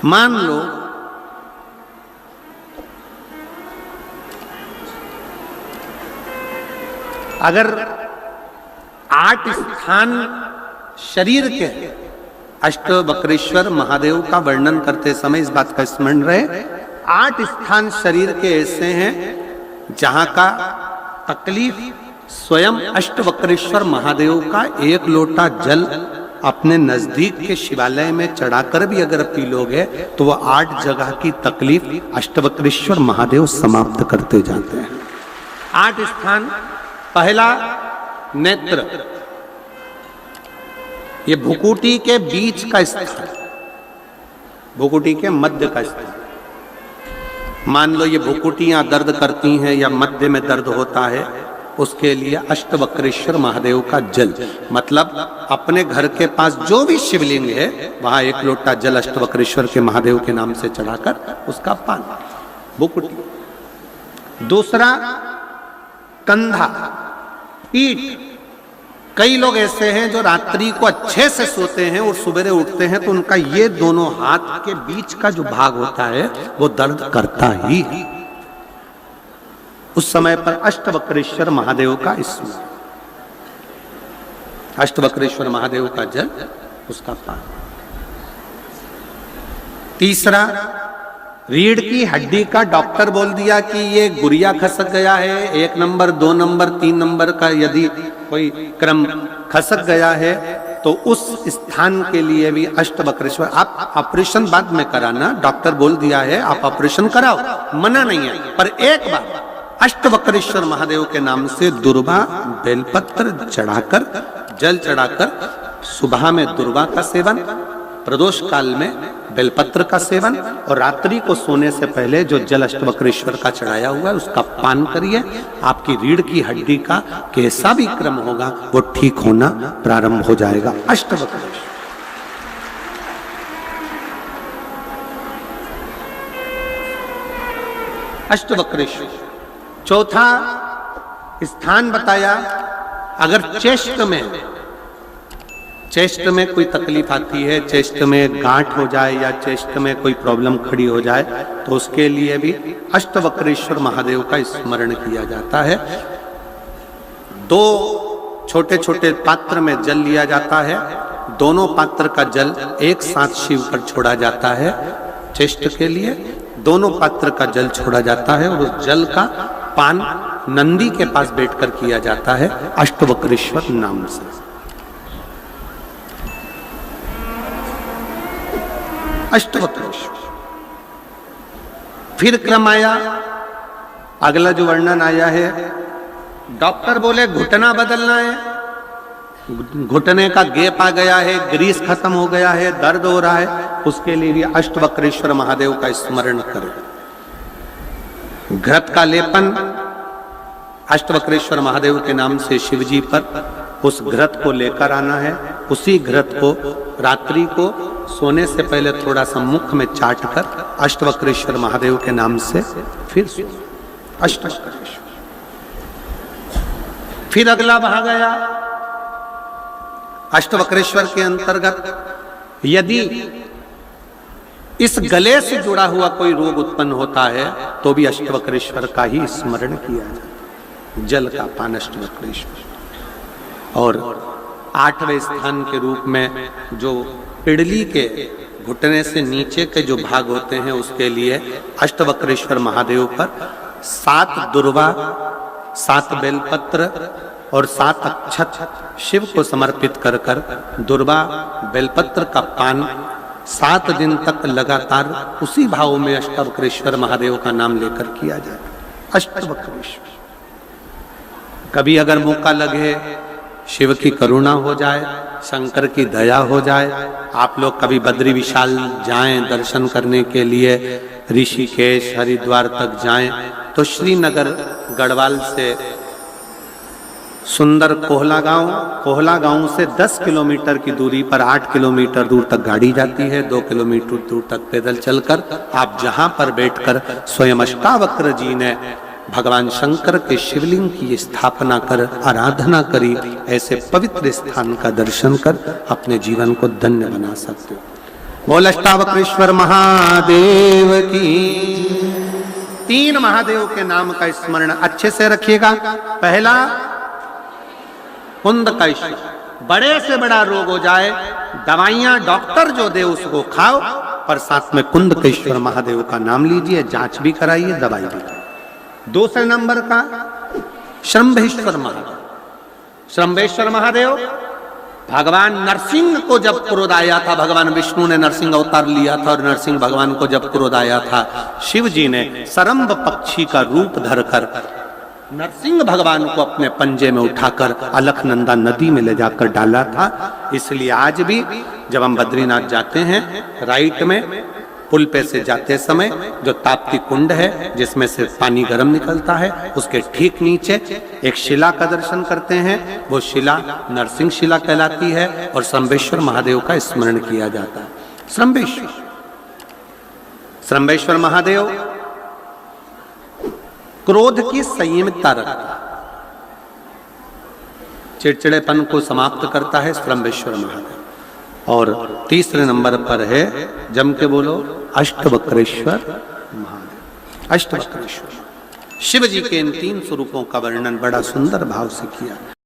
मान लो अगर 8 स्थान शरीर के अष्टवक्रेश्वर महादेव का वर्णन करते समय इस बात का स्मरण रहे, 8 स्थान शरीर के ऐसे हैं जहां का तकलीफ स्वयं अष्टवक्रेश्वर महादेव का 1 लोटा जल अपने नजदीक के शिवालय में चढ़ाकर भी अगर पी लोगे तो वह 8 जगह की तकलीफ अष्टवक्रेश्वर महादेव समाप्त करते जाते हैं। 8 स्थान। पहला नेत्र, ये भुकुटी के बीच का स्थान, भुकुटी के मध्य का स्थान। मान लो ये भुकुटियां दर्द करती हैं या मध्य में दर्द होता है, उसके लिए अष्टवक्रेश्वर महादेव का जल, मतलब अपने घर के पास जो भी शिवलिंग है वहां 1 लोटा जल अष्टवक्रेश्वर के महादेव के नाम से चढ़ाकर उसका पान, भुकुटी। दूसरा कंधा, पीठ। कई लोग ऐसे हैं जो रात्रि को अच्छे से सोते हैं और सुबह उठते हैं तो उनका ये दोनों हाथ के बीच का जो भाग होता है वो दर्द करता ही है। उस समय पर अष्टवक्रेश्वर महादेव का स्मरण, अष्टवक्रेश्वर महादेव का जल, उसका पान। तीसरा, रीढ़ की हड्डी का डॉक्टर बोल दिया कि ये गुरिया खसक गया है, 1 नंबर 2 नंबर 3 नंबर का यदि कोई क्रम खसक गया है तो उस स्थान के लिए भी अष्टवक्रेश्वर। आप ऑपरेशन बाद में कराना, डॉक्टर बोल दिया है आप ऑपरेशन कराओ, मना नहीं है, पर एक बार अष्टवक्रेश्वर महादेव के नाम से दुर्वा बेलपत्र चढ़ाकर, जल चढ़ाकर, सुबह में दुर्वा का सेवन, प्रदोष काल में बेलपत्र का सेवन और रात्रि को सोने से पहले जो जल अष्टवक्रेश्वर का चढ़ाया हुआ है उसका पान करिए। आपकी रीढ़ की हड्डी का कैसा भी क्रम होगा वो ठीक होना प्रारंभ हो जाएगा। अष्टवक्रेश्वर। अष्टवक्रेश्वर। चौथा स्थान बताया, अगर चेस्ट में कोई तकलीफ आती है, चेस्ट में गांठ हो जाए या चेस्ट में कोई प्रॉब्लम खड़ी हो जाए तो उसके लिए भी अष्टवक्रेश्वर महादेव का स्मरण किया जाता है। 2 छोटे छोटे पात्र में जल लिया जाता है, दोनों पात्र का जल एक साथ शिव पर छोड़ा जाता है। चेस्ट के लिए दोनों पात्र का जल छोड़ा जाता है और उस जल का पान नंदी के पास बैठकर किया जाता है अष्टवक्रेश्वर नाम से। अष्टवक्रेश्वर। फिर क्रम आया, अगला जो वर्णन आया है, डॉक्टर बोले घुटना बदलना है, घुटने का गैप आ गया है, ग्रीस खत्म हो गया है, दर्द हो रहा है, उसके लिए भी अष्टवक्रेश्वर महादेव का स्मरण करें। घृत का लेपन अष्टवक्रेश्वर महादेव के नाम से शिवजी पर उस घृत को लेकर आना है। उसी घृत को रात्रि को सोने से पहले थोड़ा सा मुख में चाट कर अष्टवक्रेश्वर महादेव के नाम से फिर अष्टवक्रेश्वर। फिर अगला भाग आया अष्टवक्रेश्वर के अंतर्गत यदि इस गले से जुड़ा हुआ कोई रोग उत्पन्न होता है तो भी अष्टवक्रेश्वर का ही स्मरण किया जाए। जल का पान अष्टवक्रेश्वर। और 8वें स्थान के रूप में जो पिड़ली के घुटने से नीचे के जो भाग होते हैं उसके लिए अष्टवक्रेश्वर महादेव पर 7 दुर्वा, 7 बेलपत्र और 7 अक्षत शिव को समर्पित कर कर दुर्वा बेलपत्र का पान 7 दिन तक लगातार उसी भाव में अष्टवक्रेश्वर महादेव का नाम लेकर किया जाए। अष्टवक्रेश्वर। कभी अगर मौका लगे, शिव की करुणा हो जाए, शंकर की दया हो जाए, आप लोग कभी बद्री विशाल जाएं दर्शन करने के लिए, ऋषिकेश हरिद्वार तक जाएं तो श्रीनगर गढ़वाल से सुंदर कोहला गांव से 10 किलोमीटर की दूरी पर 8 किलोमीटर दूर तक गाड़ी जाती है, 2 किलोमीटर दूर तक पैदल चलकर आप जहां पर बैठकर स्वयं अष्टावक्र जी ने भगवान शंकर के शिवलिंग की स्थापना कर आराधना करी, ऐसे पवित्र स्थान का दर्शन कर अपने जीवन को धन्य बना सकते हो। बोल अष्टावक्रेश्वर महादेव की। 3 महादेव के नाम का स्मरण अच्छे से रखिएगा। पहला कुंदकेश्वर, बड़े से बड़ा रोग हो जाए, दवाइयां डॉक्टर जो दे उसको खाओ, पर साथ में कुंदकेश्वर महादेव का नाम लीजिए, जांच भी कराइए, दवाई भी कराइए। दूसरे नंबर का श्रंभेश्वर महादेव। श्रंभेश्वर महादेव भगवान नरसिंह को जब क्रोध आया था, भगवान विष्णु ने नरसिंह अवतार लिया था और नरसिंह भगवान को जब क्रोध आया था, शिव जी ने सरम्भ पक्षी का रूप धरकर नरसिंह भगवान को अपने पंजे में उठाकर अलकनंदा नदी में ले जाकर डाला था। इसलिए आज भी जब हम बद्रीनाथ जाते हैं, राइट में पुल पे से जाते समय जो ताप्ती कुंड है जिसमें से पानी गर्म निकलता है, उसके ठीक नीचे एक शिला का दर्शन करते हैं। वो शिला नरसिंह शिला कहलाती है और श्रंभेश्वर महादेव का स्मरण किया जाता है। श्रंभेश्वर महादेव क्रोध की संयमितता रखता है, चिड़चिड़ेपन को समाप्त करता है श्रंभेश्वर महादेव। और तीसरे नंबर पर है, जम के बोलो, अष्टवक्रेश्वर महादेव। अष्टवक्रेश्वर शिव जी के इन 3 स्वरूपों का वर्णन बड़ा सुंदर भाव से किया।